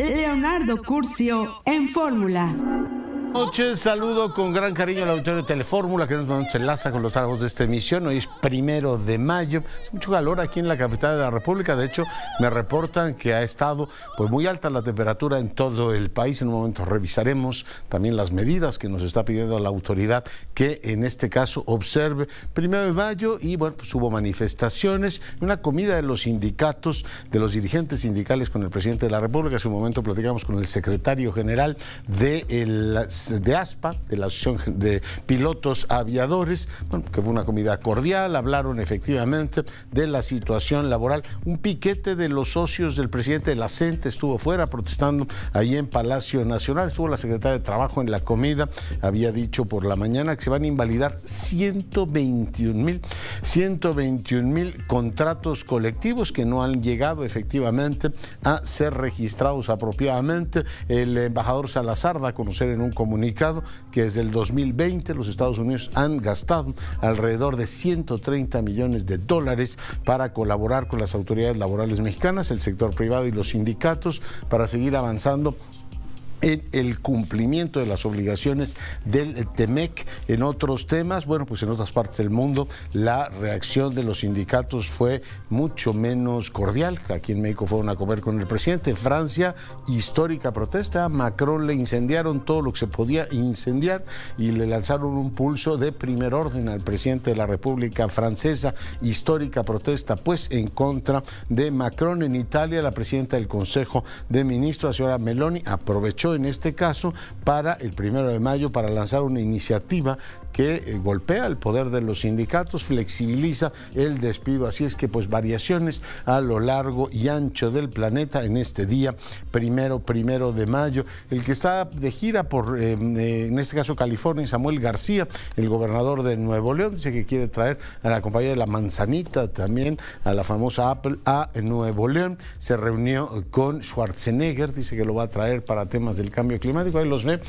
Leonardo Curcio en Fórmula. Buenas noches, saludo con gran cariño al auditorio de Telefórmula que nos enlaza con los trabajos de esta emisión. Hoy es 1 de mayo, es mucho calor aquí en la capital de la República. De hecho, me reportan que ha estado pues muy alta la temperatura en todo el país. En un momento revisaremos también las medidas que nos está pidiendo la autoridad que en este caso observe. 1 de mayo y bueno, pues hubo manifestaciones, una comida de los sindicatos, de los dirigentes sindicales con el presidente de la República. En su momento platicamos con el secretario general de ASPA, de la Asociación de Pilotos Aviadores, bueno, que fue una comida cordial, hablaron efectivamente de la situación laboral. Un piquete de los socios del presidente de la CENTE estuvo fuera protestando ahí en Palacio Nacional. Estuvo la secretaria de Trabajo en la comida, había dicho por la mañana que se van a invalidar 121,000 contratos colectivos que no han llegado efectivamente a ser registrados apropiadamente. El embajador Salazar da a conocer en un comunicado que desde el 2020 los Estados Unidos han gastado alrededor de $130 millones para colaborar con las autoridades laborales mexicanas, el sector privado y los sindicatos para seguir avanzando en el cumplimiento de las obligaciones del TEMEC. En otros temas, bueno, pues en otras partes del mundo la reacción de los sindicatos fue mucho menos cordial. Aquí en México fueron a comer con el presidente. En Francia, histórica protesta. A Macron le incendiaron todo lo que se podía incendiar y le lanzaron un pulso de primer orden al presidente de la República Francesa. Histórica protesta, pues, en contra de Macron. En Italia, la presidenta del Consejo de Ministros, la señora Meloni, aprovechó en este caso para el 1 de mayo para lanzar una iniciativa que golpea el poder de los sindicatos, flexibiliza el despido. Así es que pues variaciones a lo largo y ancho del planeta en este día, 1 de mayo. El que está de gira por, en este caso California, Samuel García, el gobernador de Nuevo León, dice que quiere traer a la compañía de la manzanita, también a la famosa Apple, a Nuevo León. Se reunió con Schwarzenegger, dice que lo va a traer para temas del cambio climático. Ahí los ve.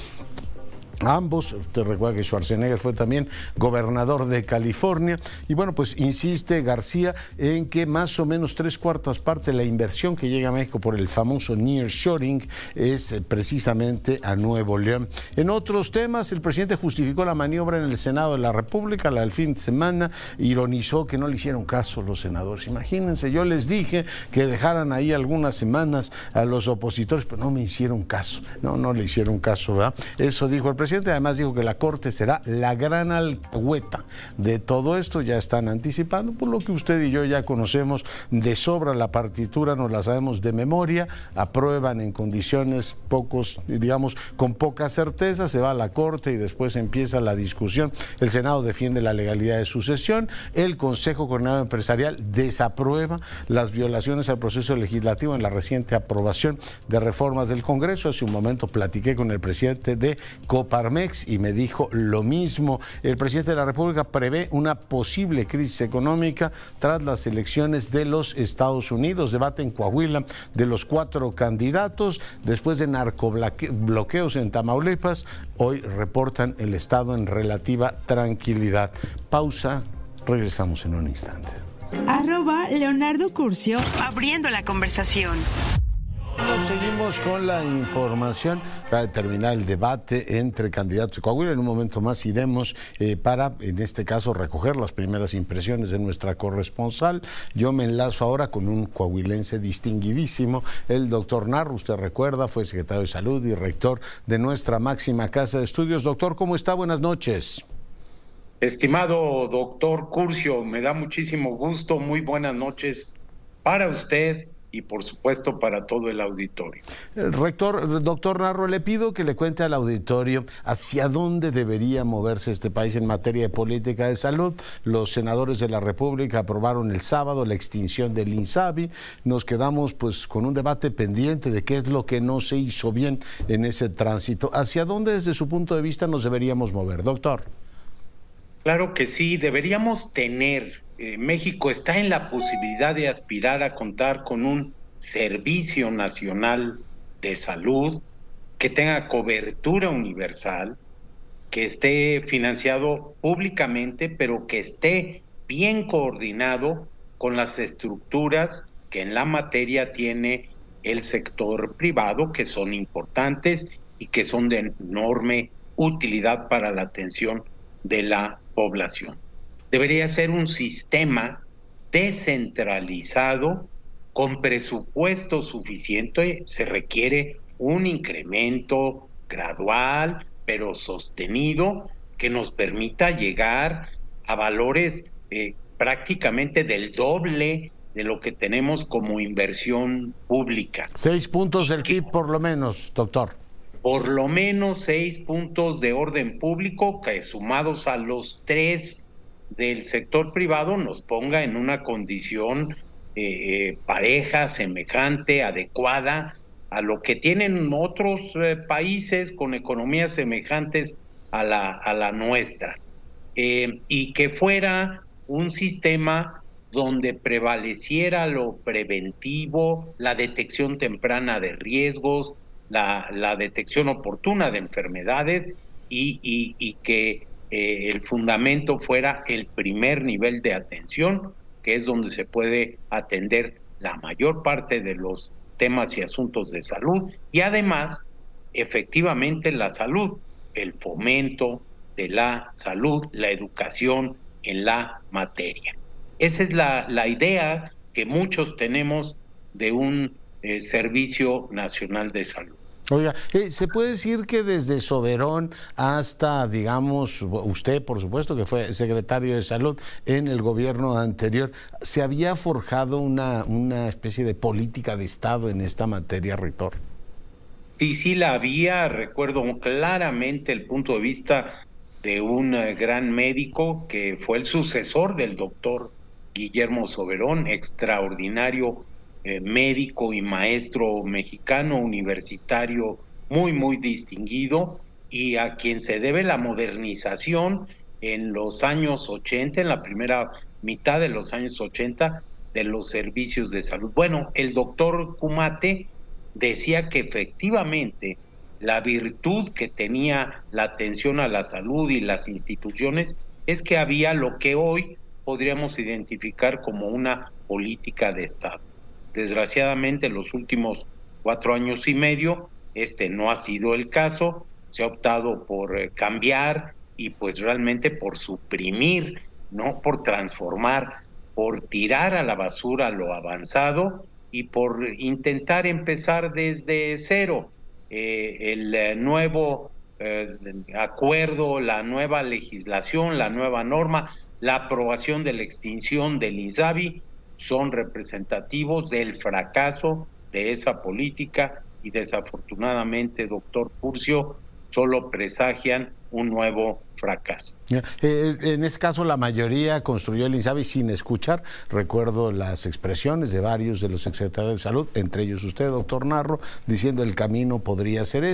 Ambos, usted recuerda que Schwarzenegger fue también gobernador de California y bueno, pues insiste García en que más o menos 3/4 partes de la inversión que llega a México por el famoso nearshoring es precisamente a Nuevo León. En otros temas, el presidente justificó la maniobra en el Senado de la República, la del fin de semana, ironizó que no le hicieron caso los senadores. Imagínense, yo les dije que dejaran ahí algunas semanas a los opositores, pero no me hicieron caso, no le hicieron caso, ¿verdad? Eso dijo el presidente. Además dijo que la Corte será la gran alcahueta de todo esto. Ya están anticipando, por lo que usted y yo ya conocemos de sobra la partitura, nos la sabemos de memoria, aprueban en condiciones con poca certeza, se va a la Corte y después empieza la discusión. El Senado defiende la legalidad de sucesión, el Consejo Coordinador Empresarial desaprueba las violaciones al proceso legislativo en la reciente aprobación de reformas del Congreso. Hace un momento platiqué con el presidente de Coparmex y me dijo lo mismo. El presidente de la República prevé una posible crisis económica tras las elecciones de los Estados Unidos. Debate en Coahuila de los 4 candidatos. Después de narcobloqueos en Tamaulipas, hoy reportan el estado en relativa tranquilidad. Pausa, regresamos en un instante. @Leonardo Curcio, abriendo la conversación. Seguimos con la información para terminar el debate entre candidatos de Coahuila. En un momento más iremos para, en este caso, recoger las primeras impresiones de nuestra corresponsal. Yo me enlazo ahora con un coahuilense distinguidísimo, el doctor Narro. Usted recuerda, fue secretario de Salud y rector de nuestra máxima casa de estudios. Doctor, ¿cómo está? Buenas noches. Estimado doctor Curcio, me da muchísimo gusto. Muy buenas noches para usted y por supuesto para todo el auditorio. Doctor Narro, le pido que le cuente al auditorio hacia dónde debería moverse este país en materia de política de salud. Los senadores de la República aprobaron el sábado la extinción del INSABI. Nos quedamos pues con un debate pendiente de qué es lo que no se hizo bien en ese tránsito. ¿Hacia dónde desde su punto de vista nos deberíamos mover, doctor? Claro que sí, deberíamos tener... México está en la posibilidad de aspirar a contar con un Servicio Nacional de Salud que tenga cobertura universal, que esté financiado públicamente, pero que esté bien coordinado con las estructuras que en la materia tiene el sector privado, que son importantes y que son de enorme utilidad para la atención de la población. Debería ser un sistema descentralizado con presupuesto suficiente. Se requiere un incremento gradual, pero sostenido, que nos permita llegar a valores prácticamente del doble de lo que tenemos como inversión pública. 6 puntos del PIB por lo menos, doctor. Por lo menos 6 puntos de orden público que sumados a los 3 del sector privado nos ponga en una condición pareja, semejante, adecuada a lo que tienen otros países con economías semejantes a la nuestra. Y que fuera un sistema donde prevaleciera lo preventivo, la detección temprana de riesgos, la detección oportuna de enfermedades y que el fundamento fuera el primer nivel de atención, que es donde se puede atender la mayor parte de los temas y asuntos de salud, y además, efectivamente, la salud, el fomento de la salud, la educación en la materia. Esa es la idea que muchos tenemos de un Servicio Nacional de Salud. Oiga, ¿se puede decir que desde Soberón hasta, digamos, usted, por supuesto, que fue secretario de Salud en el gobierno anterior, se había forjado una especie de política de Estado en esta materia, rector? Sí la había. Recuerdo claramente el punto de vista de un gran médico que fue el sucesor del doctor Guillermo Soberón, extraordinario médico y maestro mexicano, universitario muy distinguido, y a quien se debe la modernización en los años 80, en la primera mitad de los años 80, de los servicios de salud. Bueno, el doctor Cumate decía que efectivamente la virtud que tenía la atención a la salud y las instituciones es que había lo que hoy podríamos identificar como una política de Estado. Desgraciadamente, en los últimos 4 años y medio, no ha sido el caso. Se ha optado por cambiar y pues realmente por suprimir, no por transformar, por tirar a la basura lo avanzado y por intentar empezar desde cero. El nuevo acuerdo, la nueva legislación, la nueva norma, la aprobación de la extinción del INSABI son representativos del fracaso de esa política y desafortunadamente, doctor Curcio, solo presagian un nuevo fracaso. En este caso, la mayoría construyó el INSABI sin escuchar. Recuerdo las expresiones de varios de los secretarios de salud, entre ellos usted, doctor Narro, diciendo el camino podría ser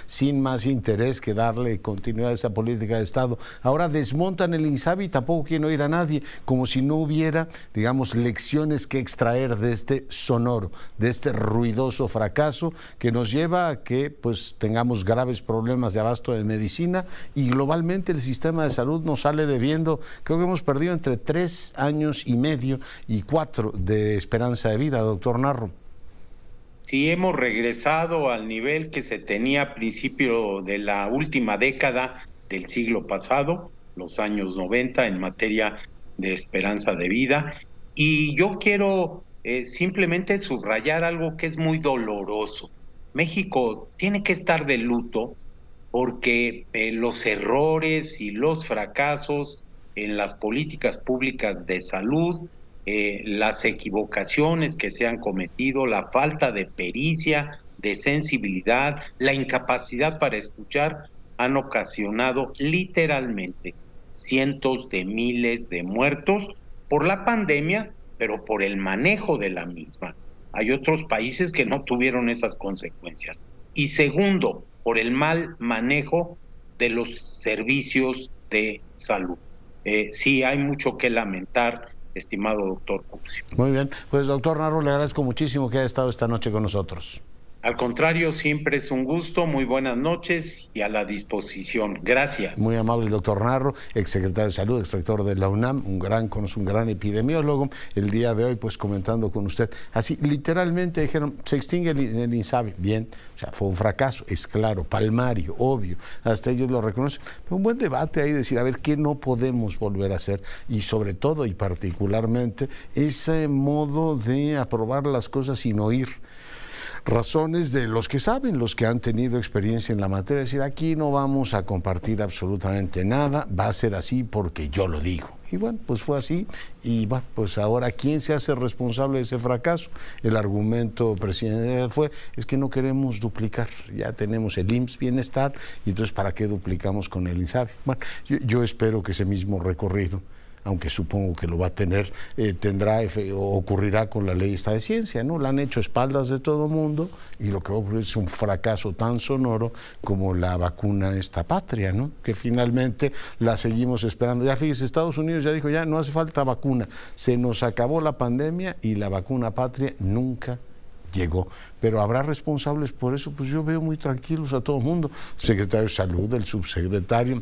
sin más interés que darle continuidad a esa política de Estado. Ahora desmontan el INSABI y tampoco quieren oír a nadie, como si no hubiera, digamos, lecciones que extraer de este sonoro, de este ruidoso fracaso que nos lleva a que pues tengamos graves problemas de abasto de medicina y globalmente el sistema de salud nos sale debiendo. Creo que hemos perdido entre 3 años y medio y 4 de esperanza de vida, doctor Narro. Sí, hemos regresado al nivel que se tenía a principio de la última década del siglo pasado, los años 90, en materia de esperanza de vida. Y yo quiero simplemente subrayar algo que es muy doloroso. México tiene que estar de luto porque los errores y los fracasos en las políticas públicas de salud, las equivocaciones que se han cometido, la falta de pericia, de sensibilidad, la incapacidad para escuchar, han ocasionado literalmente cientos de miles de muertos por la pandemia, pero por el manejo de la misma. Hay otros países que no tuvieron esas consecuencias. Y segundo, por el mal manejo de los servicios de salud. Sí, hay mucho que lamentar, estimado doctor Curcio. Muy bien, pues doctor Narro, le agradezco muchísimo que haya estado esta noche con nosotros. Al contrario, siempre es un gusto. Muy buenas noches y a la disposición. Gracias. Muy amable el doctor Narro, exsecretario de Salud, exrector de la UNAM, un gran epidemiólogo. El día de hoy, pues comentando con usted, así literalmente dijeron, se extingue el INSABI. Bien, o sea, fue un fracaso, es claro, palmario, obvio, hasta ellos lo reconocen. Pero un buen debate ahí, decir, a ver, ¿qué no podemos volver a hacer? Y sobre todo y particularmente, ese modo de aprobar las cosas sin oír razones de los que saben, los que han tenido experiencia en la materia, es decir, aquí no vamos a compartir absolutamente nada, va a ser así porque yo lo digo. Y bueno, pues fue así, y bueno, pues ahora, ¿quién se hace responsable de ese fracaso? El argumento presidencial es que no queremos duplicar, ya tenemos el IMSS Bienestar, y entonces ¿para qué duplicamos con el INSABI? Bueno, yo espero que ese mismo recorrido, aunque supongo que lo va a tener, ocurrirá con la ley esta de ciencia, ¿no? La han hecho a espaldas de todo mundo y lo que va a ocurrir es un fracaso tan sonoro como la vacuna esta patria, ¿no? Que finalmente la seguimos esperando. Ya fíjese, Estados Unidos ya dijo, ya no hace falta vacuna, se nos acabó la pandemia y la vacuna patria nunca llegó, pero habrá responsables por eso. Pues yo veo muy tranquilos a todo el mundo, secretario de Salud, el subsecretario,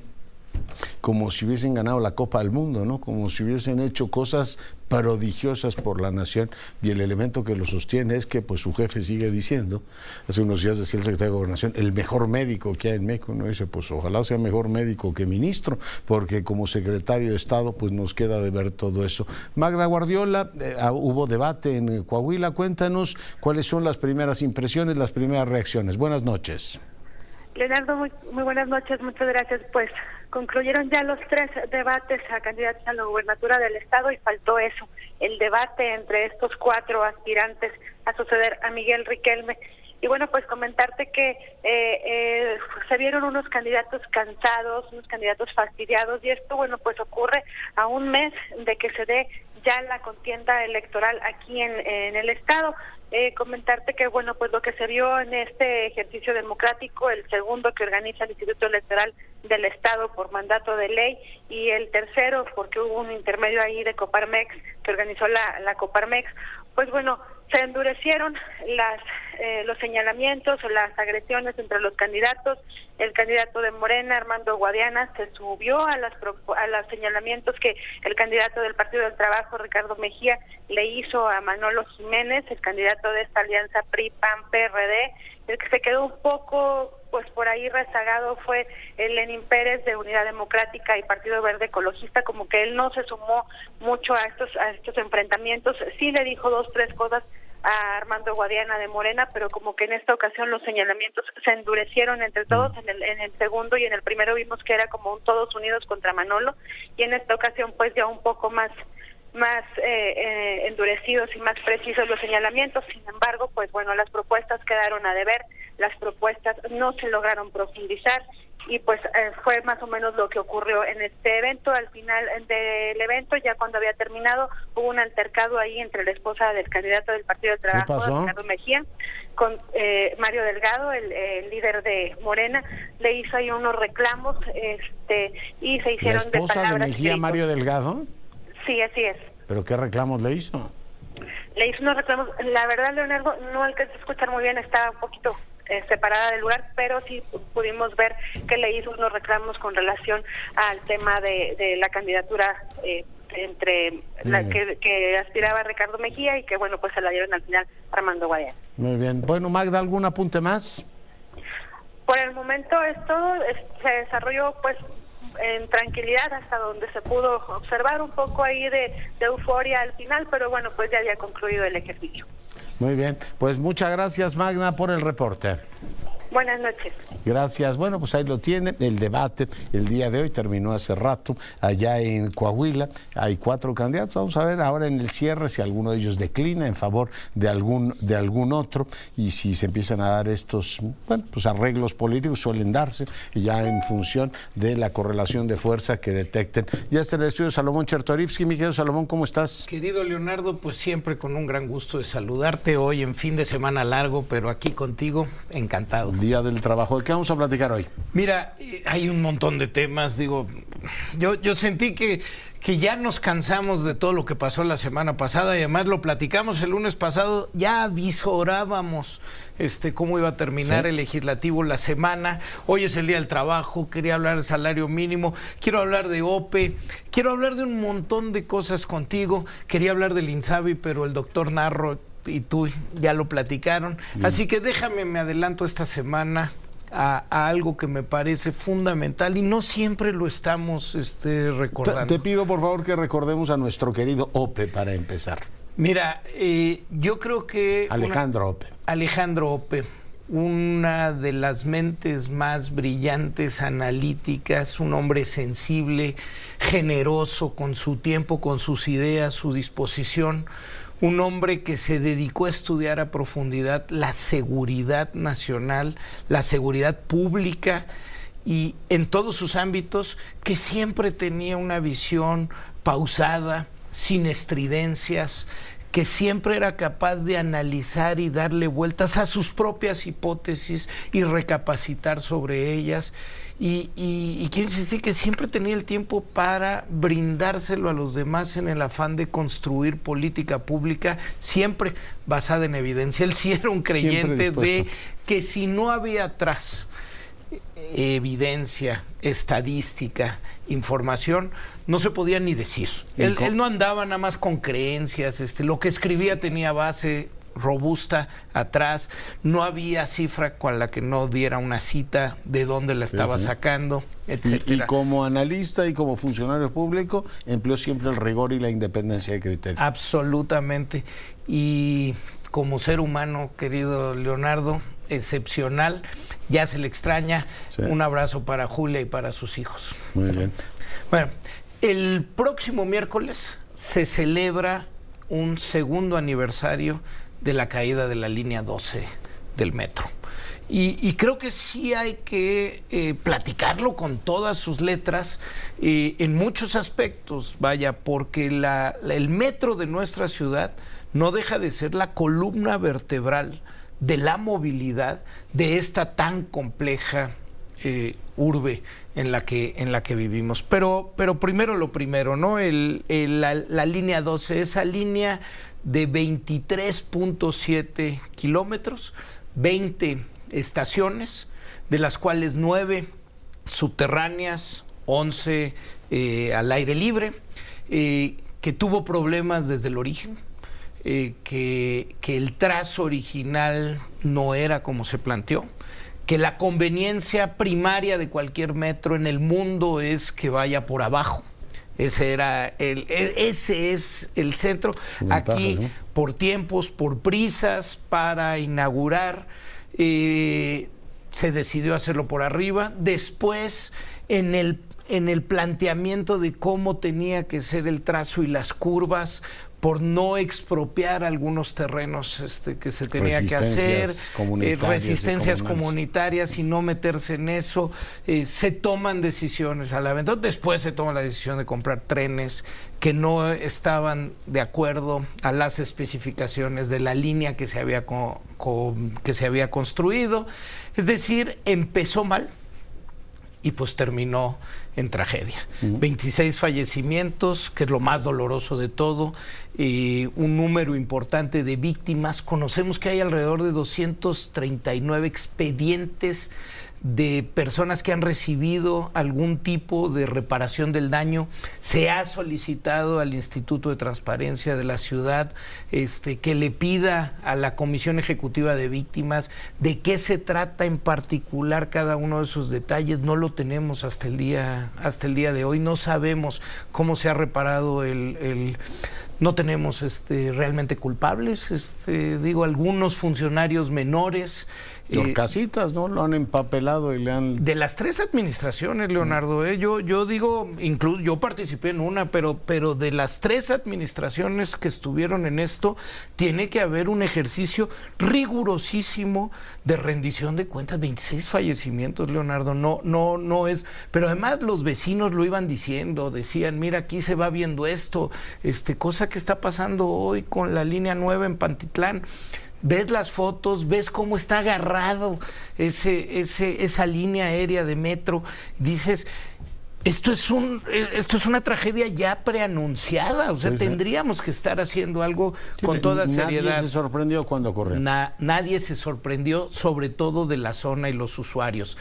como si hubiesen ganado la Copa del Mundo, ¿no? Como si hubiesen hecho cosas prodigiosas por la nación, y el elemento que lo sostiene es que pues su jefe sigue diciendo, hace unos días decía el secretario de Gobernación, el mejor médico que hay en México, ¿no? Dice, pues ojalá sea mejor médico que ministro, porque como secretario de Estado pues nos queda de ver todo eso. Magda Guardiola, hubo debate en Coahuila, cuéntanos cuáles son las primeras impresiones, las primeras reacciones. Buenas noches. Leonardo, muy buenas noches, muchas gracias. Pues concluyeron ya los 3 debates a candidatos a la gubernatura del estado y faltó eso, el debate entre estos 4 aspirantes a suceder a Miguel Riquelme. Y bueno, pues comentarte que se vieron unos candidatos cansados, unos candidatos fastidiados, y esto, bueno, pues ocurre a un mes de que se dé ya la contienda electoral aquí en el estado. Comentarte que, bueno, pues lo que se vio en este ejercicio democrático, el segundo que organiza el Instituto Electoral del Estado por mandato de ley, y el tercero porque hubo un intermedio ahí de Coparmex que organizó la Coparmex, pues bueno, se endurecieron los señalamientos o las agresiones entre los candidatos. El candidato de Morena, Armando Guadiana, se subió a los señalamientos que el candidato del Partido del Trabajo, Ricardo Mejía, le hizo a Manolo Jiménez, el candidato de esta alianza PRI-PAN-PRD. El que se quedó un poco pues por ahí rezagado fue el Lenín Pérez de Unidad Democrática y Partido Verde Ecologista, como que él no se sumó mucho a estos enfrentamientos. Sí le dijo 2, 3 cosas a Armando Guadiana de Morena, pero como que en esta ocasión los señalamientos se endurecieron entre todos. En el segundo y en el primero vimos que era como un todos unidos contra Manolo, y en esta ocasión pues ya un poco más endurecidos y más precisos los señalamientos. Sin embargo, pues bueno, las propuestas quedaron a deber, las propuestas no se lograron profundizar, y pues fue más o menos lo que ocurrió en este evento. Al final del evento, ya cuando había terminado, hubo un altercado ahí entre la esposa del candidato del Partido del Trabajo, Ricardo Mejía, con Mario Delgado, el líder de Morena. Le hizo ahí unos reclamos y se hicieron de palabras. ¿La esposa de Mejía, Mario Delgado? Sí, así es. ¿Pero qué reclamos le hizo? Le hizo unos reclamos. La verdad, Leonardo, no alcancé a escuchar muy bien, estaba un poquito separada del lugar, pero sí pudimos ver que le hizo unos reclamos con relación al tema de la candidatura entre la que aspiraba Ricardo Mejía, y que bueno, pues se la dieron al final Armando Guadiana. Muy bien. Bueno, Magda, ¿algún apunte más? Por el momento esto se desarrolló pues en tranquilidad, hasta donde se pudo observar un poco ahí de euforia al final, pero bueno, pues ya había concluido el ejercicio. Muy bien, pues muchas gracias, Magda, por el reporte. Buenas noches. Gracias. Bueno, pues ahí lo tiene. El debate el día de hoy terminó hace rato allá en Coahuila. Hay 4 candidatos. Vamos a ver ahora en el cierre si alguno de ellos declina en favor de algún otro, y si se empiezan a dar estos, bueno, pues arreglos políticos, suelen darse ya en función de la correlación de fuerza que detecten. Ya está en el estudio Salomón Chertorivsky. Mi querido Salomón, ¿cómo estás? Querido Leonardo, pues siempre con un gran gusto de saludarte hoy en fin de semana largo, pero aquí contigo, encantado. Día del trabajo. ¿De qué vamos a platicar hoy? Mira, hay un montón de temas. Digo, yo sentí que que ya nos cansamos de todo lo que pasó la semana pasada y además lo platicamos el lunes pasado, ya avisorábamos cómo iba a terminar el legislativo la semana. Hoy es el día del trabajo, quería hablar de salario mínimo, quiero hablar de OPE, quiero hablar de un montón de cosas contigo, quería hablar del INSABI, pero el doctor Narro y tú ya lo platicaron. Así que déjame, me adelanto esta semana a algo que me parece fundamental y no siempre lo estamos recordando. Te pido por favor que recordemos a nuestro querido OPE para empezar. Mira, yo creo que... Alejandro Ope. Alejandro Ope, una de las mentes más brillantes, analíticas, un hombre sensible, generoso con su tiempo, con sus ideas, su disposición. Un hombre que se dedicó a estudiar a profundidad la seguridad nacional, la seguridad pública y en todos sus ámbitos, que siempre tenía una visión pausada, sin estridencias, que siempre era capaz de analizar y darle vueltas a sus propias hipótesis y recapacitar sobre ellas. Y quiero insistir que siempre tenía el tiempo para brindárselo a los demás en el afán de construir política pública, siempre basada en evidencia. Él sí era un creyente de que si no había atrás evidencia, estadística, información, no se podía ni decir. Él no andaba nada más con creencias, lo que escribía tenía base robusta atrás, no había cifra con la que no diera una cita de dónde la estaba sacando, etcétera. Y como analista y como funcionario público empleó siempre el rigor y la independencia de criterio. Absolutamente. Y como ser humano, querido Leonardo, excepcional, ya se le extraña. Un abrazo para Julia y para sus hijos. Muy bien. Bueno, el próximo miércoles se celebra un segundo aniversario de la caída de la línea 12 del metro. Y creo que sí hay que platicarlo con todas sus letras, en muchos aspectos, vaya, porque el metro de nuestra ciudad no deja de ser la columna vertebral de la movilidad de esta tan compleja urbe en la que vivimos. Pero primero lo primero, ¿no? La línea 12, esa línea de 23.7 kilómetros, 20 estaciones, de las cuales 9 subterráneas, 11 al aire libre, que tuvo problemas desde el origen, que el trazo original no era como se planteó, que la conveniencia primaria de cualquier metro en el mundo es que vaya por abajo. Ese es el centro. Aquí, ¿no? Por tiempos, por prisas para inaugurar, se decidió hacerlo por arriba. Después, en el planteamiento de cómo tenía que ser el trazo y las curvas, por no expropiar algunos terrenos que se tenía que hacer, resistencias comunitarias y no meterse en eso, se toman decisiones a la venta. Después se toma la decisión de comprar trenes que no estaban de acuerdo a las especificaciones de la línea que se había construido. Es decir, empezó mal y pues terminó en tragedia. 26 fallecimientos, que es lo más doloroso de todo, un número importante de víctimas. Conocemos que hay alrededor de 239 expedientes de personas que han recibido algún tipo de reparación del daño. Se ha solicitado al Instituto de Transparencia de la ciudad que le pida a la Comisión Ejecutiva de Víctimas de qué se trata en particular cada uno de esos detalles. No lo tenemos hasta el día de hoy. No sabemos cómo se ha reparado no tenemos realmente culpables, algunos funcionarios menores. Los casitas, ¿no? Lo han empapelado y le han... De las 3 administraciones, Leonardo, yo digo, incluso yo participé en una, pero de las 3 administraciones que estuvieron en esto, tiene que haber un ejercicio rigurosísimo de rendición de cuentas. 26 fallecimientos, Leonardo, no es... Pero además los vecinos lo iban diciendo, decían, mira, aquí se va viendo esto, cosa que está pasando hoy con la línea 9 en Pantitlán. Ves las fotos, ves cómo está agarrado esa línea aérea de metro, dices, Esto es una tragedia ya preanunciada, o sea, sí, tendríamos que estar haciendo algo con toda seriedad. Nadie se sorprendió cuando ocurrió. Nadie se sorprendió, sobre todo de la zona y los usuarios.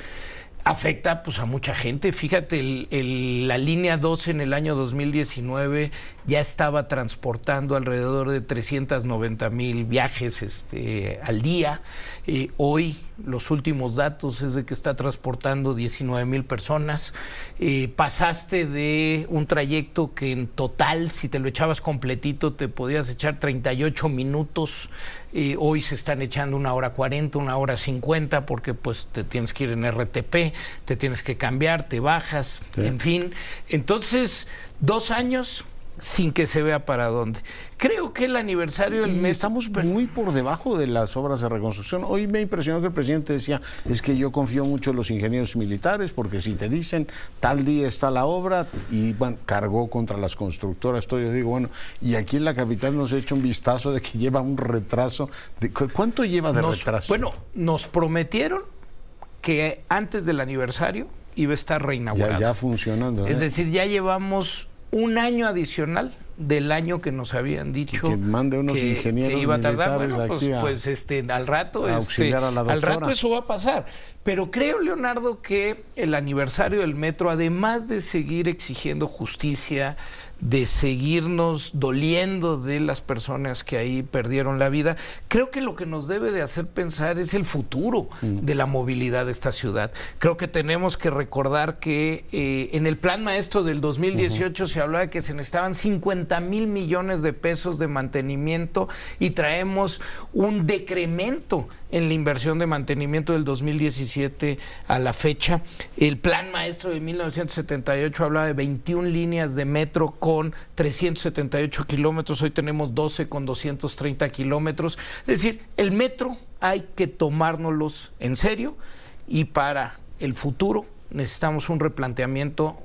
Afecta pues a mucha gente. Fíjate, la línea 12 en el año 2019 ya estaba transportando alrededor de 390,000 viajes al día. Hoy los últimos datos es de que está transportando 19,000 personas. Pasaste de un trayecto que en total, si te lo echabas completito, te podías echar 38 minutos. Hoy se están echando 1 hora 40, 1 hora 50, porque pues te tienes que ir en RTP, te tienes que cambiar, te bajas, sí, en fin. Entonces, 2 años sin que se vea para dónde. Creo que el aniversario del mes... Estamos muy por debajo de las obras de reconstrucción. Hoy me impresionó que el presidente decía, es que yo confío mucho en los ingenieros militares, porque si te dicen tal día está la obra, y bueno, cargó contra las constructoras, todo. Yo digo, bueno, y aquí en la capital nos ha hecho un vistazo de que lleva un retraso. ¿Cuánto lleva de retraso? Bueno, nos prometieron que antes del aniversario iba a estar reinaugurado. Ya funcionando. Es decir, ya llevamos 1 año adicional del año que nos habían dicho que mande unos ingenieros que iba a tardar. Bueno, pues al rato auxiliar a la doctora. Al rato eso va a pasar. Pero creo, Leonardo, que el aniversario del metro, además de seguir exigiendo justicia, de seguirnos doliendo de las personas que ahí perdieron la vida, creo que lo que nos debe de hacer pensar es el futuro de la movilidad de esta ciudad. Creo que tenemos que recordar que en el plan maestro del 2018 se hablaba de que se necesitaban 50,000 millones de pesos de mantenimiento, y traemos un decremento en la inversión de mantenimiento del 2017 a la fecha. El plan maestro de 1978 hablaba de 21 líneas de metro con 378 kilómetros, hoy tenemos 12 con 230 kilómetros. Es decir, el metro hay que tomárnoslos en serio, y para el futuro necesitamos un replanteamiento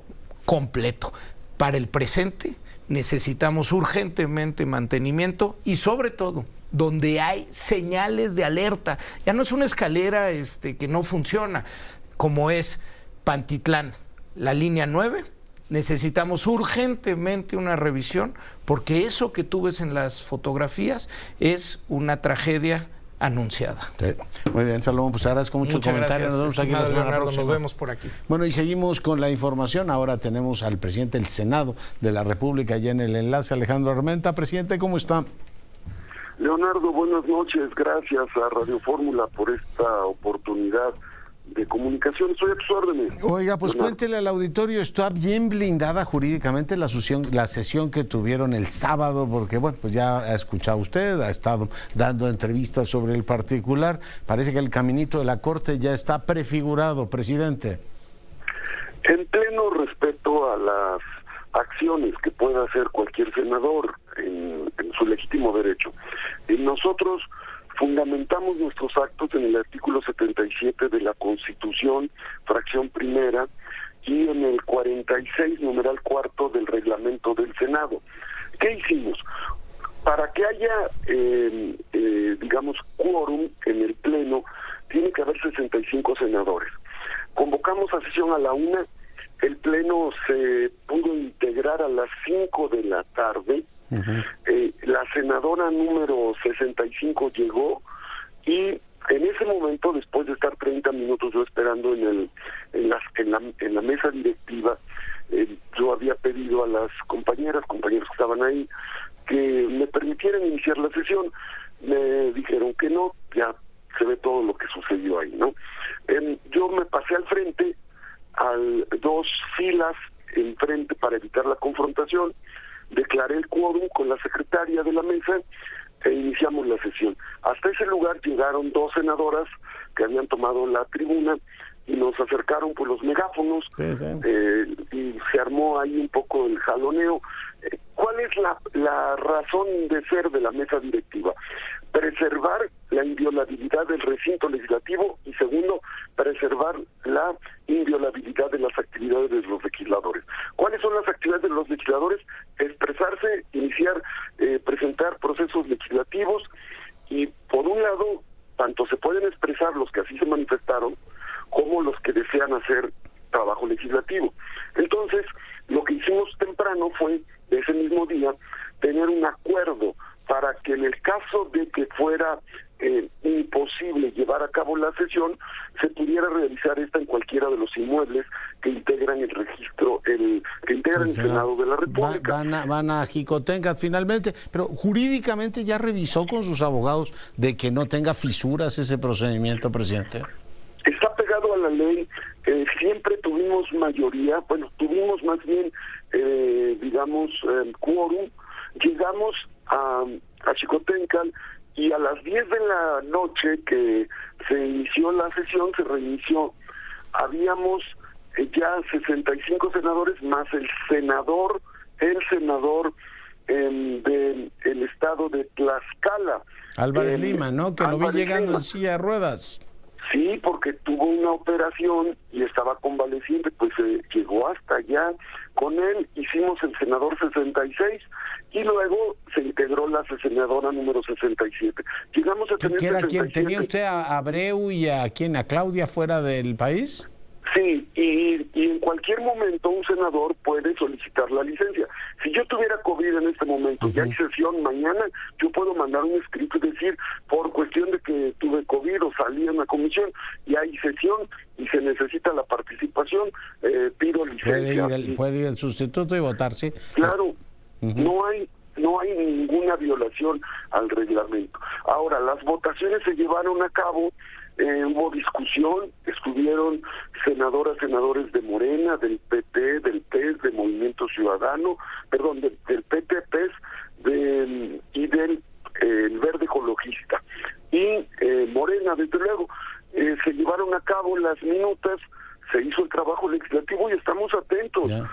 completo. Para el presente necesitamos urgentemente mantenimiento, y sobre todo donde hay señales de alerta. Ya no es una escalera que no funciona, como es Pantitlán, la línea 9, necesitamos urgentemente una revisión, porque eso que tú ves en las fotografías es una tragedia anunciada. Sí. Muy bien, Salomón, pues agradezco mucho el comentario. Gracias, nos vemos aquí la semana próxima. Nos vemos por aquí. Bueno, y seguimos con la información. Ahora tenemos al presidente del Senado de la República ya en el enlace, Alejandro Armenta. Presidente, ¿cómo está? Leonardo, buenas noches. Gracias a Radio Fórmula por esta oportunidad de comunicación. Estoy a tus órdenes. Oiga, pues Leonardo, cuéntele al auditorio, está bien blindada jurídicamente la sesión que tuvieron el sábado, porque bueno, pues ya ha escuchado usted, ha estado dando entrevistas sobre el particular. Parece que el caminito de la Corte ya está prefigurado, presidente. En pleno respeto a las acciones que pueda hacer cualquier senador en su legítimo derecho. Nosotros fundamentamos nuestros actos en el artículo 77 de la Constitución, fracción primera, y en el 46, numeral cuarto del reglamento del Senado. ¿Qué hicimos? Para que haya, digamos, quórum en el Pleno, tiene que haber 65 senadores. Convocamos a sesión a la 1:00, el Pleno se pudo integrar a las 5 de la tarde. La senadora número 65 llegó, y en ese momento, después de estar 30 minutos yo esperando en la mesa directiva, yo había pedido a las compañeros que estaban ahí que me permitieran iniciar la sesión. Me dijeron que no, ya se ve todo lo que sucedió ahí, ¿no? Yo me pasé al frente, a 2 filas enfrente para evitar la confrontación, declaré el quórum con la secretaria de la mesa e iniciamos la sesión. Hasta ese lugar llegaron 2 senadoras que habían tomado la tribuna y nos acercaron por los megáfonos, y se armó ahí un poco el jaloneo. ¿Cuál es la razón de ser de la mesa directiva? Preservar la inviolabilidad del recinto legislativo, y segundo, preservar la inviolabilidad de las actividades de los legisladores. ¿Cuáles son las actividades de los legisladores? Expresarse, iniciar, presentar procesos legislativos, y por un lado, tanto se pueden expresar los que así se manifestaron, como los que desean hacer trabajo legislativo. Entonces, lo que hicimos temprano fue, ese mismo día, tener un acuerdo para que en el caso de que fuera imposible llevar a cabo la sesión, se pudiera realizar esta en cualquiera de los inmuebles que integran el registro, que integran el Senado de la República. Van a Jicotenca finalmente, pero jurídicamente ya revisó con sus abogados de que no tenga fisuras ese procedimiento, presidente. Está pegado a la ley, siempre tuvimos mayoría, bueno, tuvimos más bien, quórum, llegamos a Xicoténcatl y a las 10 de la noche que se inició la sesión, se reinició, habíamos ya 65 senadores más el senador del estado de Tlaxcala. Álvarez Lima, ¿no? Que lo vi llegando Lima. En silla de ruedas. Sí, porque tuvo una operación y estaba convaleciente, pues llegó hasta allá con él, hicimos el senador 66 y luego se integró la senadora número 67. Llegamos a tener ¿Quién era 67. quién? ¿Tenía usted a Abreu y a Claudia fuera del país? Sí, y en cualquier momento un senador puede solicitar la licencia. Si yo tuviera COVID en este momento, ya hay sesión mañana, yo puedo mandar un escrito y decir, por cuestión de que tuve COVID o salí en la comisión, y hay sesión y se necesita la participación, pido licencia. Puede ir el sustituto y votar, sí. Claro, no hay ninguna violación al reglamento. Ahora, las votaciones se llevaron a cabo, hubo discusión, estuvieron senadores de Morena, del PT, del PES, de Movimiento Ciudadano, perdón, del PT, PES, y del el Verde Ecologista. Y Morena, desde luego, se llevaron a cabo las minutas, se hizo el trabajo legislativo y estamos atentos. Ya.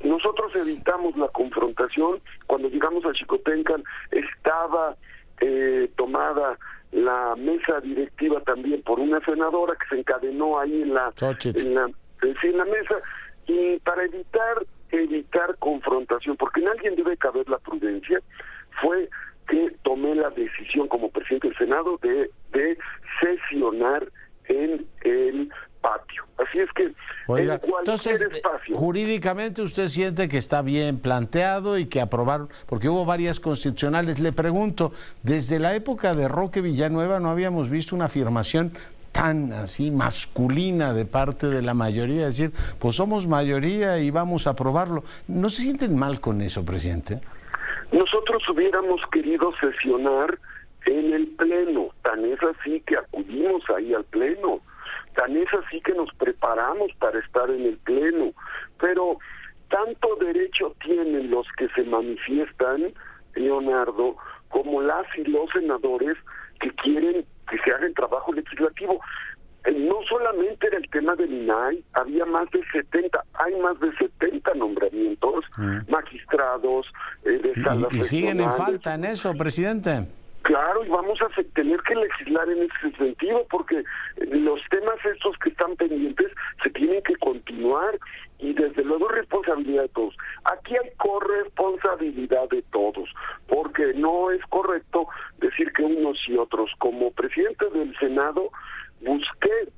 Nosotros evitamos la confrontación. Cuando llegamos a Xicoténcatl estaba tomada la mesa directiva también por una senadora que se encadenó ahí en la mesa, y para evitar confrontación, porque en alguien debe caber la prudencia, fue que tomé la decisión como presidente del Senado de sesionar en el patio. Así es que Oiga, en cualquier espacio. Jurídicamente usted siente que está bien planteado y que aprobaron, porque hubo varias constitucionales. Le pregunto, desde la época de Roque Villanueva no habíamos visto una afirmación tan así masculina de parte de la mayoría, decir, pues somos mayoría y vamos a aprobarlo. ¿No se sienten mal con eso, presidente? Nosotros hubiéramos querido sesionar en el Pleno, tan es así que acudimos ahí al Pleno, tan es así que nos preparamos para estar en el Pleno, pero tanto derecho tienen los que se manifiestan, Leonardo, como las y los senadores que quieren que se haga el trabajo legislativo. No solamente era el tema del INAI, había más de 70, hay más de 70 nombramientos, magistrados, de salas y siguen en regionales. falta en eso, presidente. Claro, y vamos a tener que legislar en ese sentido, porque los temas estos que están pendientes se tienen que continuar, y desde luego es responsabilidad de todos. Aquí hay corresponsabilidad de todos, porque no es correcto decir que unos y otros. Como presidente del Senado, busqué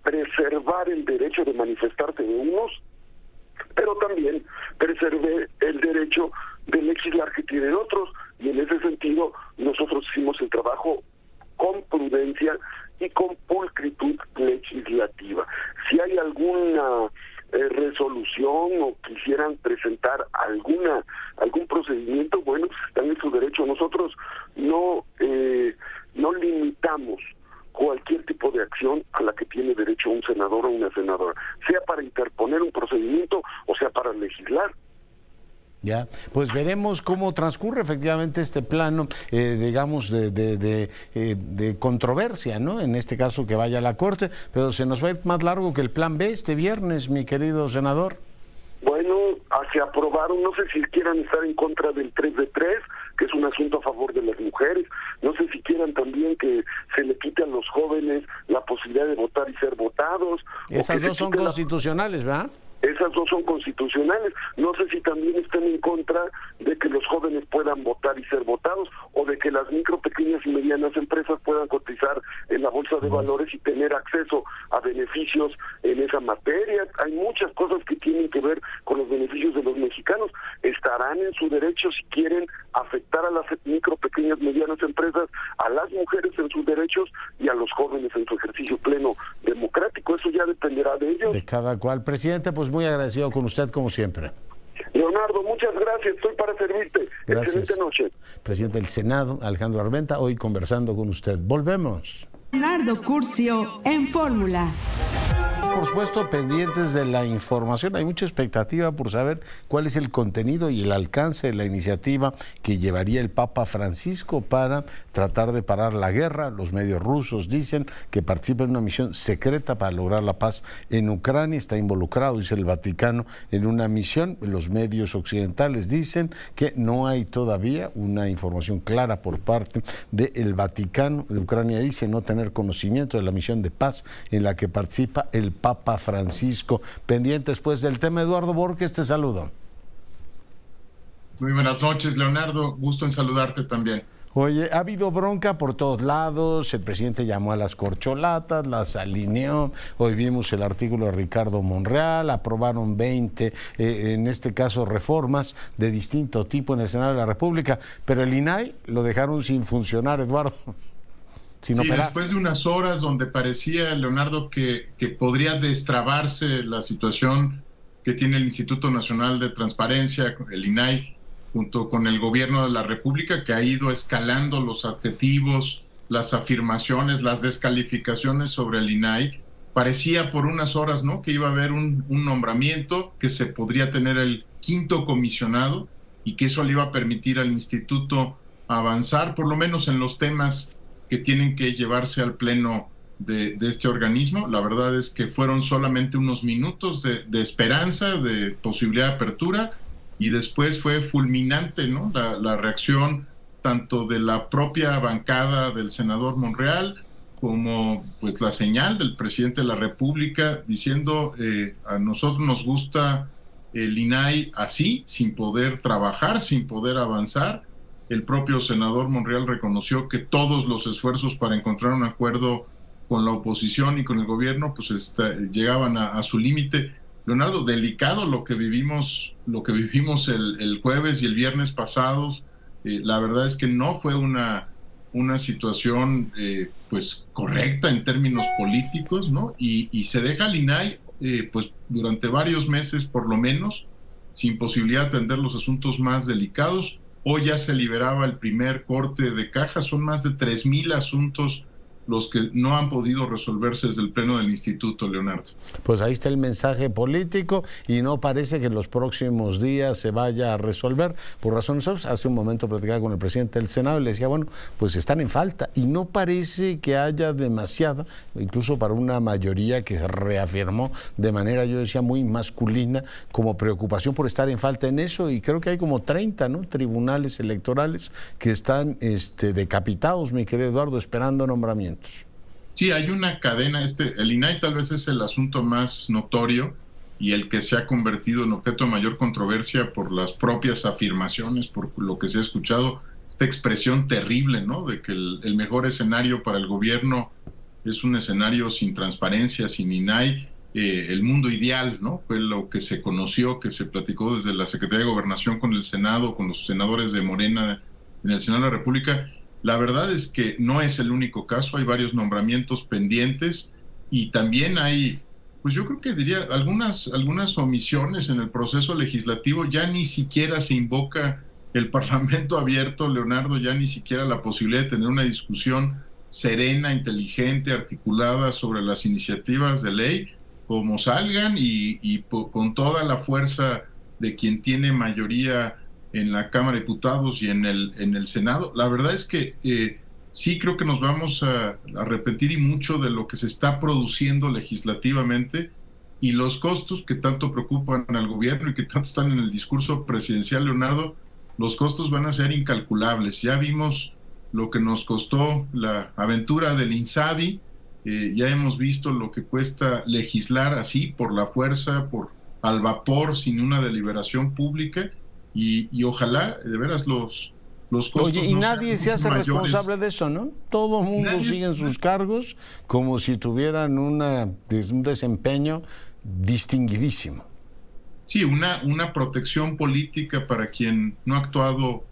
preservar el derecho de manifestarse de unos, pero también preservé el derecho de legislar que tienen otros, y en ese sentido nosotros hicimos el trabajo con prudencia y con pulcritud legislativa. Si hay alguna resolución o quisieran presentar algún procedimiento, bueno, pues están en su derecho. Nosotros no limitamos cualquier tipo de acción a la que tiene derecho un senador o una senadora, sea para interponer un procedimiento o sea para legislar. Ya, pues veremos cómo transcurre efectivamente este plano, digamos, de controversia, ¿no? En este caso que vaya a la Corte, pero se nos va a ir más largo que el plan B este viernes, mi querido senador. Bueno, se aprobaron, no sé si quieran estar en contra del 3 de 3, que es un asunto a favor de las mujeres, no sé si quieran también que se le quite a los jóvenes la posibilidad de votar y ser votados. Esas dos son constitucionales, ¿verdad? Esas dos son constitucionales. No sé si también están en contra de que los jóvenes puedan votar y ser votados, o de que las micro, pequeñas y medianas empresas puedan cotizar en la bolsa de valores y tener acceso a beneficios en esa materia. Hay muchas cosas que tienen que ver con los beneficios de los mexicanos. Estarán en su derecho si quieren afectar a las micro, pequeñas, medianas empresas, a las mujeres en sus derechos y a los jóvenes en su ejercicio pleno democrático. Eso ya dependerá de ellos. De cada cual. Presidente, pues muy agradecido con usted como siempre. Leonardo, muchas gracias, estoy para servirte. Gracias. Excelente noche. Presidente del Senado, Alejandro Armenta, hoy conversando con usted. Volvemos. Leonardo Curcio en Fórmula. Por supuesto, pendientes de la información. Hay mucha expectativa por saber cuál es el contenido y el alcance de la iniciativa que llevaría el Papa Francisco para tratar de parar la guerra. Los medios rusos dicen que participa en una misión secreta para lograr la paz en Ucrania. Está involucrado, dice el Vaticano, en una misión. Los medios occidentales dicen que no hay todavía una información clara por parte del Vaticano. Ucrania dice no tener conocimiento de la misión de paz en la que participa el Papa Francisco. Pendientes pues del tema. Eduardo Borges, te saludo. Muy buenas noches, Leonardo, gusto en saludarte también. Oye, ha habido bronca por todos lados, el presidente llamó a las corcholatas, las alineó, hoy vimos el artículo de Ricardo Monreal, aprobaron 20, en este caso reformas de distinto tipo en el Senado de la República, pero el INAI lo dejaron sin funcionar, Eduardo. Sí, después de unas horas donde parecía, Leonardo, que podría destrabarse la situación que tiene el Instituto Nacional de Transparencia, el INAI, junto con el gobierno de la República, que ha ido escalando los adjetivos, las afirmaciones, las descalificaciones sobre el INAI. Parecía por unas horas, ¿no?, que iba a haber un nombramiento, que se podría tener el 5º comisionado y que eso le iba a permitir al instituto avanzar, por lo menos en los temas que tienen que llevarse al pleno de este organismo. La verdad es que fueron solamente unos minutos de esperanza, de posibilidad de apertura, y después fue fulminante, ¿no?, la reacción tanto de la propia bancada del senador Monreal como pues la señal del presidente de la República diciendo a nosotros nos gusta el INAI así, sin poder trabajar, sin poder avanzar. El propio senador Monreal reconoció que todos los esfuerzos para encontrar un acuerdo con la oposición y con el gobierno pues llegaban a su límite. Leonardo, delicado lo que vivimos el jueves y el viernes pasados. La verdad es que no fue una situación pues correcta en términos políticos, ¿no? Y se deja al INAI pues durante varios meses por lo menos sin posibilidad de atender los asuntos más delicados. Hoy ya se liberaba el primer corte de caja, son más de 3,000 asuntos los que no han podido resolverse desde el pleno del instituto, Leonardo. Pues ahí está el mensaje político y no parece que en los próximos días se vaya a resolver por razones obvias. Hace un momento platicaba con el presidente del Senado y le decía, bueno, pues están en falta y no parece que haya demasiada, incluso para una mayoría que se reafirmó de manera, yo decía, muy masculina, como preocupación por estar en falta en eso, y creo que hay como 30, ¿no?, tribunales electorales que están decapitados, mi querido Eduardo, esperando nombramientos. Sí, hay una cadena. El INAI tal vez es el asunto más notorio y el que se ha convertido en objeto de mayor controversia por las propias afirmaciones, por lo que se ha escuchado, esta expresión terrible, ¿no?, de que el mejor escenario para el gobierno es un escenario sin transparencia, sin INAI. El mundo ideal, ¿no?, fue lo que se conoció, que se platicó desde la Secretaría de Gobernación con el Senado, con los senadores de Morena en el Senado de la República. La verdad es que no es el único caso, hay varios nombramientos pendientes y también hay, pues yo creo que diría, algunas omisiones en el proceso legislativo. Ya ni siquiera se invoca el Parlamento abierto, Leonardo, ya ni siquiera la posibilidad de tener una discusión serena, inteligente, articulada sobre las iniciativas de ley, como salgan y con toda la fuerza de quien tiene mayoría en la Cámara de Diputados y en el Senado. La verdad es que sí creo que nos vamos a arrepentir y mucho de lo que se está produciendo legislativamente, y los costos que tanto preocupan al gobierno y que tanto están en el discurso presidencial, Leonardo, los costos van a ser incalculables. Ya vimos lo que nos costó la aventura del INSABI, ya hemos visto lo que cuesta legislar así, por la fuerza, por al vapor sin una deliberación pública y ojalá de veras los costos. Oye, y nadie se hace responsable de eso, ¿no? Todo el mundo sigue en sus cargos como si tuvieran un desempeño distinguidísimo. Sí, una protección política para quien no ha actuado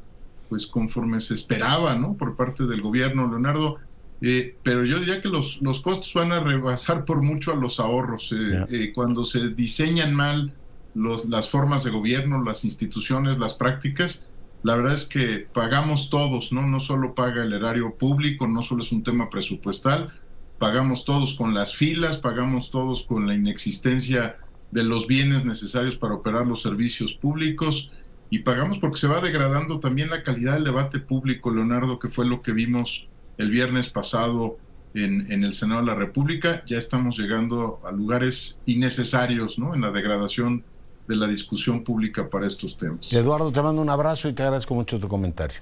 pues conforme se esperaba, ¿no? Por parte del gobierno, Leonardo. Pero yo diría que los costos van a rebasar por mucho a los ahorros. Cuando se diseñan mal las formas de gobierno, las instituciones, las prácticas, la verdad es que pagamos todos, ¿no? No solo paga el erario público, no solo es un tema presupuestal, pagamos todos con las filas, pagamos todos con la inexistencia de los bienes necesarios para operar los servicios públicos, y pagamos porque se va degradando también la calidad del debate público, Leonardo, que fue lo que vimos el viernes pasado en el Senado de la República. Ya estamos llegando a lugares innecesarios, ¿no? En la degradación de la discusión pública para estos temas. Eduardo, te mando un abrazo y te agradezco mucho tu comentario.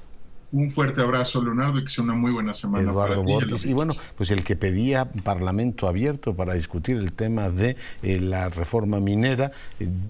Un fuerte abrazo, Leonardo, y que sea una muy buena semana. Eduardo para ti. Borges. Y bueno, pues el que pedía Parlamento abierto para discutir el tema de la reforma minera,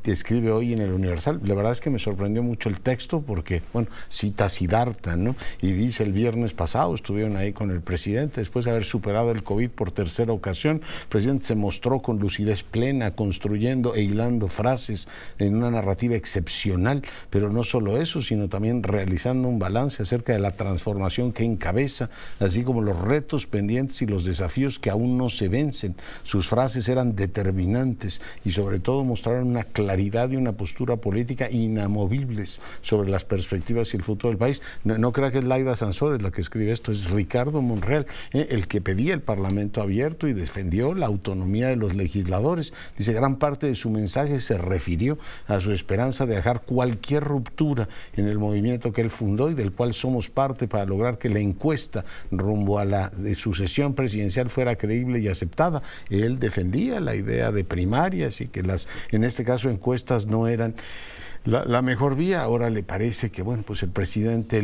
escribe hoy en el Universal. La verdad es que me sorprendió mucho el texto porque, bueno, cita Siddhartha, ¿no? Y dice: el viernes pasado estuvieron ahí con el presidente, después de haber superado el COVID por tercera ocasión, el presidente se mostró con lucidez plena, construyendo e hilando frases en una narrativa excepcional, pero no solo eso, sino también realizando un balance acerca de la transformación que encabeza, así como los retos pendientes y los desafíos que aún no se vencen. Sus frases eran determinantes y sobre todo mostraron una claridad y una postura política inamovibles sobre las perspectivas y el futuro del país. No crea que es Laida Sansores la que escribe esto, es Ricardo Monreal, el que pedía el Parlamento abierto y defendió la autonomía de los legisladores. Dice: gran parte de su mensaje se refirió a su esperanza de dejar cualquier ruptura en el movimiento que él fundó y del cual somos parte, para lograr que la encuesta rumbo a la sucesión presidencial fuera creíble y aceptada. Él defendía la idea de primarias y que en este caso, encuestas no eran la mejor vía. Ahora le parece que, bueno, pues el presidente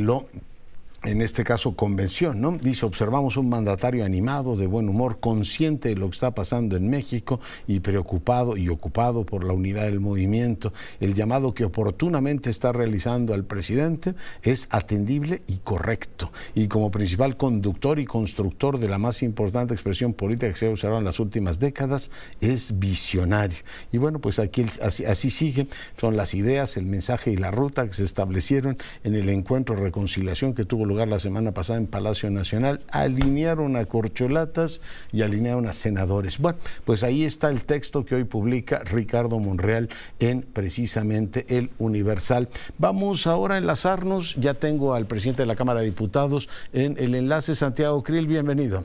en este caso convención, ¿no? Dice: observamos un mandatario animado, de buen humor, consciente de lo que está pasando en México y preocupado y ocupado por la unidad del movimiento. El llamado que oportunamente está realizando al presidente es atendible y correcto. Y como principal conductor y constructor de la más importante expresión política que se ha observado en las últimas décadas, es visionario. Y bueno, pues aquí así sigue. Son las ideas, el mensaje y la ruta que se establecieron en el encuentro de reconciliación que tuvo lugar la semana pasada en Palacio Nacional. Alinearon a corcholatas y alinearon a senadores. Bueno, pues ahí está el texto que hoy publica Ricardo Monreal en precisamente el Universal. Vamos ahora a enlazarnos. Ya tengo al presidente de la Cámara de Diputados en el enlace, Santiago Krill. Bienvenido.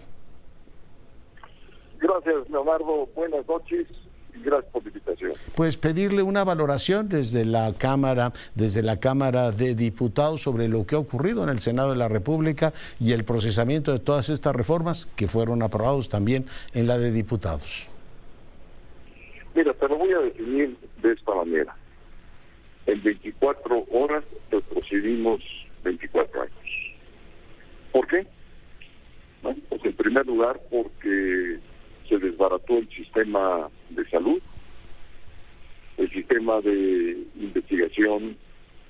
Gracias, Leonardo. Buenas noches. Gracias por la invitación. Pues pedirle una valoración desde la Cámara de Diputados sobre lo que ha ocurrido en el Senado de la República y el procesamiento de todas estas reformas que fueron aprobados también en la de Diputados. Mira, te lo voy a definir de esta manera. En 24 horas retrocedimos 24 años. ¿Por qué? Bueno, pues en primer lugar porque se desbarató el sistema de salud, el sistema de investigación,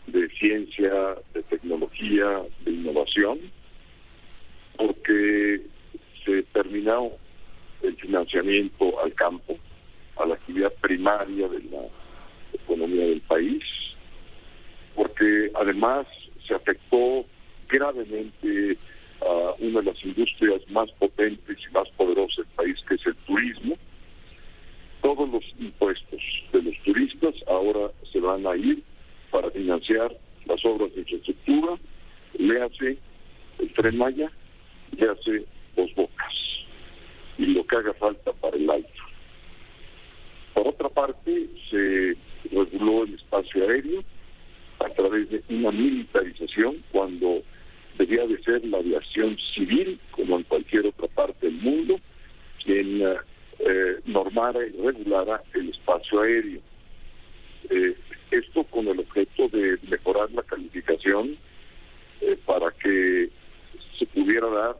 de ciencia, de tecnología, de innovación, porque se terminó el financiamiento al campo, a la actividad primaria de la economía del país, porque además se afectó gravemente a una de las industrias más potentes y más poderosas del país, que es el turismo. Todos los impuestos de los turistas ahora se van a ir para financiar las obras de infraestructura, léase el Tren Maya, léase Dos Bocas, y lo que haga falta para el AIFA. Por otra parte, se reguló el espacio aéreo a través de una militarización, cuando debía de ser la aviación civil, como en cualquier otra parte del mundo, quien normara y regulara el espacio aéreo. Esto con el objeto de mejorar la calificación para que se pudiera dar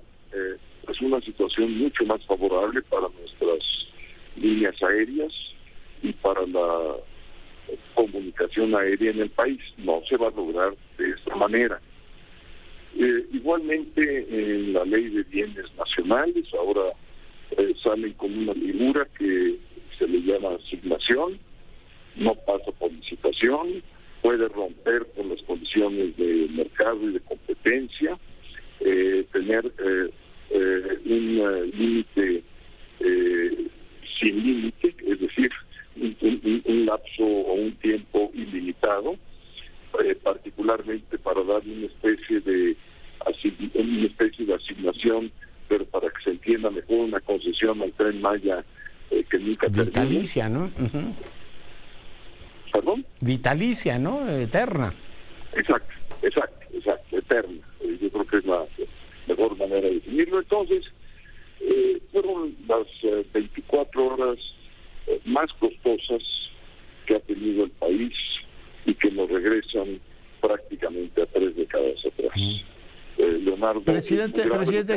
pues una situación mucho más favorable para nuestras líneas aéreas y para la comunicación aérea en el país. No se va a lograr de esta manera. Igualmente, en la ley de bienes nacionales, ahora salen con una figura que se le llama asignación, no pasa por licitación, puede romper con las condiciones de mercado y de competencia, tener un límite sin límite, es decir, un lapso o un tiempo ilimitado, particularmente para darle una especie de asignación, pero para que se entienda mejor, una concesión al Tren Maya que nunca vitalicia, termine. ¿no? ¿Perdón? Vitalicia, ¿no? Eterna. Exacto, eterna. Yo creo que es la mejor manera de definirlo. Entonces, fueron las 24 horas más costosas que ha tenido el país y que nos regresan prácticamente a 3 décadas atrás. Leonardo, Presidente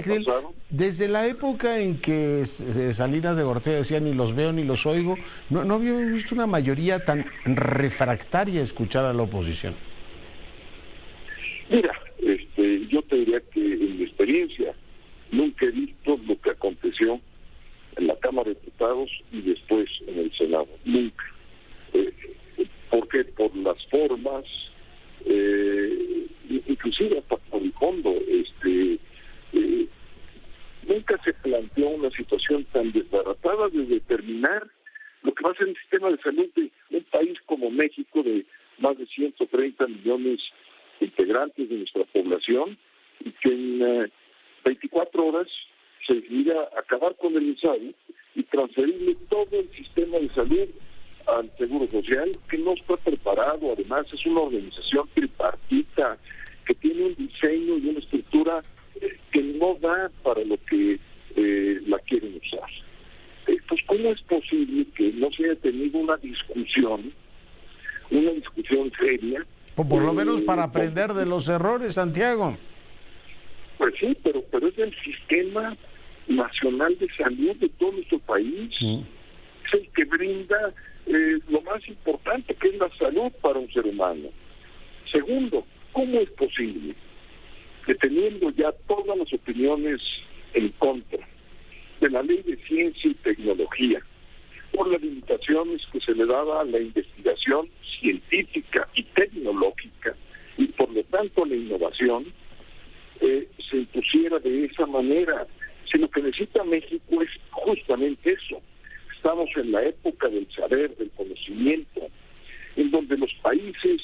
Krill, desde la época en que Salinas de Gortari decía ni los veo ni los oigo, no habíamos visto una mayoría tan refractaria a escuchar a la oposición. Mira, yo te diría que en mi experiencia nunca he visto lo que aconteció en la Cámara de Diputados y después en el Senado. Nunca. ¿Por qué? Por las formas, inclusive hasta por el fondo. Nunca se planteó una situación tan desbaratada de determinar lo que va a ser el sistema de salud de un país como México, de más de 130 millones de integrantes de nuestra población, y que en 24 horas se decidiera acabar con el INSABI y transferirle todo el sistema de salud al Seguro Social, que no está preparado. Además, es una organización tripartita que tiene un diseño y una estructura que no da para lo que la quieren usar. Pues, ¿cómo es posible que no se haya tenido una discusión seria? O por lo menos para aprender de los errores, Santiago. Pues sí, pero es el sistema nacional de salud de todo nuestro país. Es el que brinda lo más importante, que es la salud para un ser humano. Segundo, ¿cómo es posible que, teniendo ya todas las opiniones en contra de la Ley de Ciencia y Tecnología, por las limitaciones que se le daba a la investigación científica y tecnológica, y por lo tanto a la innovación, se impusiera de esa manera? Si lo que necesita México es justamente eso. Estamos en la época del saber, del conocimiento, en donde los países,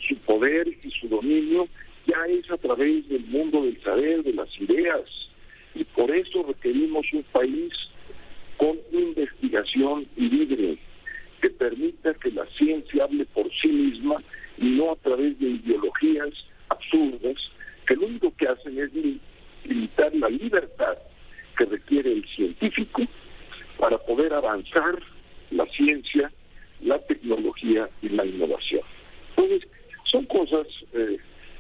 su poder y su dominio ya es a través del mundo del saber, de las ideas, y por eso requerimos un país con investigación libre, que permita que la ciencia hable por sí misma y no a través de ideologías absurdas que lo único que hacen es limitar la libertad que requiere el científico para poder avanzar la ciencia, la tecnología y la innovación. Entonces, son cosas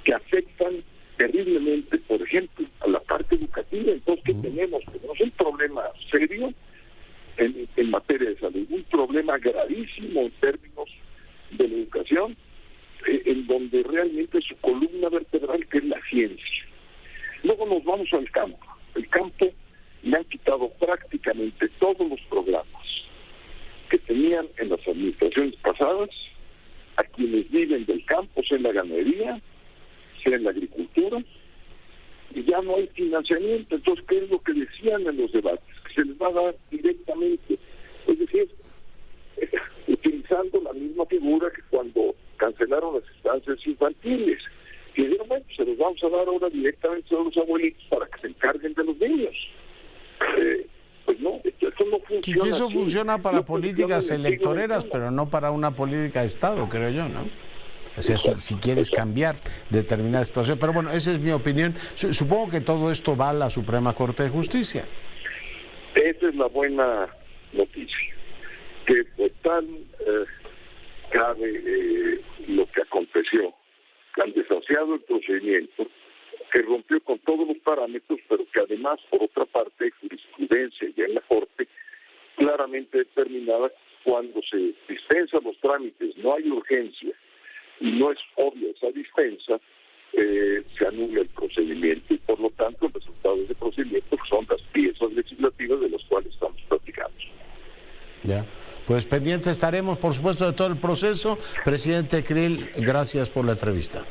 que afectan terriblemente, por ejemplo, a la parte educativa. Entonces, ¿qué tenemos? Tenemos un problema serio en materia de salud, un problema gravísimo en términos de la educación, en donde realmente su columna vertebral, que es la ciencia. Luego nos vamos al campo. El campo le han quitado prácticamente todos los programas que tenían en las administraciones pasadas a quienes viven del campo, sea en la ganadería, sea en la agricultura, y ya no hay financiamiento. Entonces, ¿qué es lo que decían en los debates? Que se les va a dar directamente, es decir, utilizando la misma figura que cuando cancelaron las estancias infantiles, que dijeron, bueno, se los vamos a dar ahora directamente a los abuelitos para que se encarguen de los niños. Pues no, esto no funciona. Y eso así. funciona para No políticas funciona electoreras, pero no para una política de Estado, creo yo, ¿no? O sea, si quieres cambiar determinada situación. Pero bueno, esa es mi opinión. Supongo que todo esto va a la Suprema Corte de Justicia. Esa es la buena noticia, que pues tan grave lo que aconteció, tan desahuciado el procedimiento, que rompió con todos los parámetros, pero que además, por otra parte, jurisprudencia ya en la Corte claramente determinada cuando se dispensan los trámites, no hay urgencia y no es obvia esa dispensa, se anula el procedimiento y por lo tanto el resultado de ese procedimiento son las piezas legislativas de las cuales estamos platicando. Ya, pues pendientes estaremos, por supuesto, de todo el proceso. Presidente Krill, gracias por la entrevista.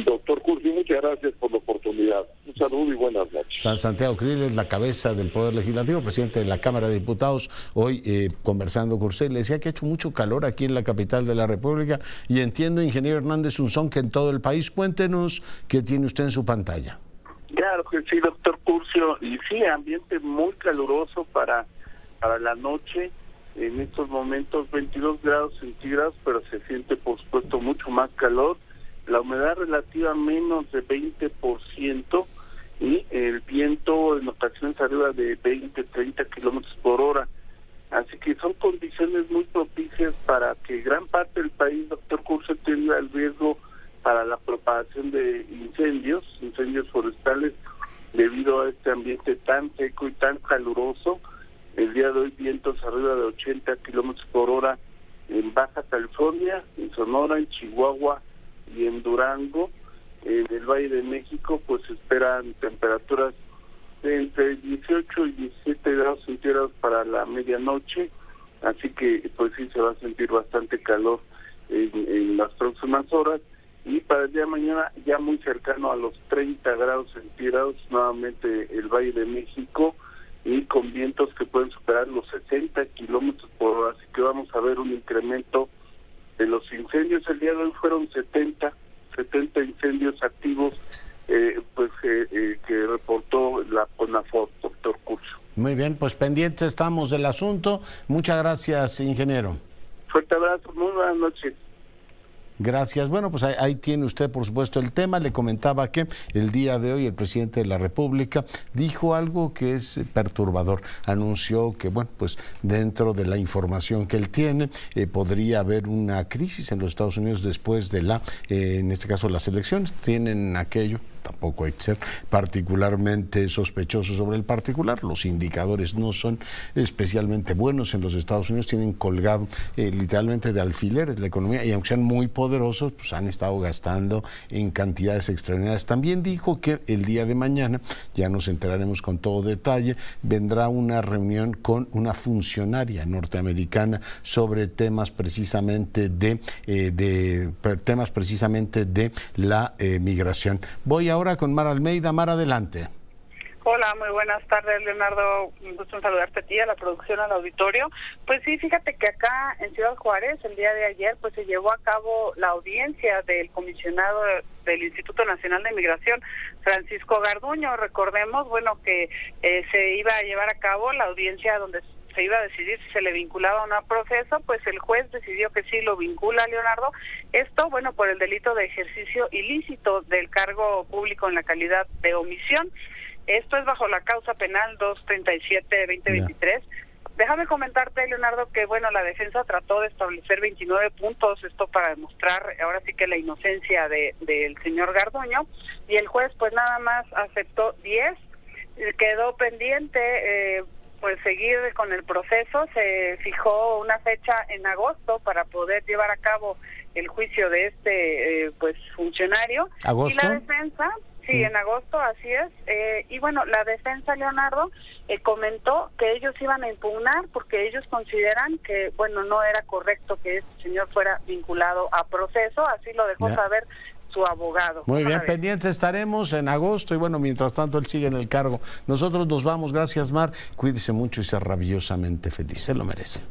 Doctor Curcio, muchas gracias por la oportunidad. Un saludo y buenas noches. Santiago Krill es la cabeza del Poder Legislativo, presidente de la Cámara de Diputados. Hoy conversando con usted, le decía que ha hecho mucho calor aquí en la capital de la República y entiendo, ingeniero Hernández Unzón, que en todo el país. Cuéntenos qué tiene usted en su pantalla. Claro que sí, doctor Curcio, y sí, ambiente muy caluroso para la noche. En estos momentos 22 grados centígrados, pero se siente por supuesto mucho más calor. La humedad relativa menos de 20% y el viento en ocasiones arriba de 20-30 kilómetros por hora. Así que son condiciones muy propicias para que gran parte del país, doctor Curcio, tenga el riesgo para la propagación de incendios forestales debido a este ambiente tan seco y tan caluroso. El día de hoy vientos arriba de 80 kilómetros por hora en Baja California, en Sonora, en Chihuahua y en Durango. En el Valle de México pues se esperan temperaturas de entre 18 y 17 grados centígrados para la medianoche, así que pues sí se va a sentir bastante calor en las próximas horas, y para el día de mañana ya muy cercano a los 30 grados centígrados nuevamente el Valle de México, y con vientos que pueden superar los 60 kilómetros por hora, así que vamos a ver un incremento de los incendios. El día de hoy fueron 70 incendios activos que reportó la CONAFOR, doctor Curcio. Muy bien, pues pendientes estamos del asunto. Muchas gracias, ingeniero. Fuerte abrazo, muy buenas noches. Gracias. Bueno, pues ahí tiene usted, por supuesto, el tema. Le comentaba que el día de hoy el presidente de la República dijo algo que es perturbador. Anunció que, bueno, pues dentro de la información que él tiene, podría haber una crisis en los Estados Unidos después de en este caso, las elecciones. Tienen aquello. Tampoco hay que ser particularmente sospechoso sobre el particular. Los indicadores no son especialmente buenos en los Estados Unidos. Tienen colgado literalmente de alfileres la economía, y aunque sean muy poderosos, pues han estado gastando en cantidades extraordinarias. También dijo que el día de mañana, ya nos enteraremos con todo detalle, vendrá una reunión con una funcionaria norteamericana sobre temas precisamente de la migración. Voy ahora con Mara Almeida. Mara, adelante. Hola, muy buenas tardes, Leonardo. Un gusto en saludarte a ti, a la producción, al auditorio. Pues sí, fíjate que acá en Ciudad Juárez, el día de ayer, pues se llevó a cabo la audiencia del comisionado del Instituto Nacional de Migración, Francisco Garduño. Recordemos, bueno, que se iba a llevar a cabo la audiencia donde se iba a decidir si se le vinculaba o no a proceso. Pues el juez decidió que sí lo vincula, Leonardo. Esto, bueno, por el delito de ejercicio ilícito del cargo público en la calidad de omisión. Esto es bajo la causa penal 237-2023. Déjame comentarte, Leonardo, que bueno, la defensa trató de establecer 29 puntos, esto para demostrar ahora sí que la inocencia del señor Garduño, y el juez pues nada más aceptó 10, quedó pendiente pues seguir con el proceso. Se fijó una fecha en agosto para poder llevar a cabo el juicio de este pues funcionario. ¿Agosto? Y la defensa, sí, en agosto, así es. Y bueno, la defensa, Leonardo, comentó que ellos iban a impugnar porque ellos consideran que, bueno, no era correcto que este señor fuera vinculado a proceso, así lo dejó saber su abogado. Muy bien, pendientes estaremos en agosto, y bueno, mientras tanto él sigue en el cargo. Nosotros nos vamos. Gracias, Mar. Cuídese mucho y sea rabiosamente feliz. Se lo merece.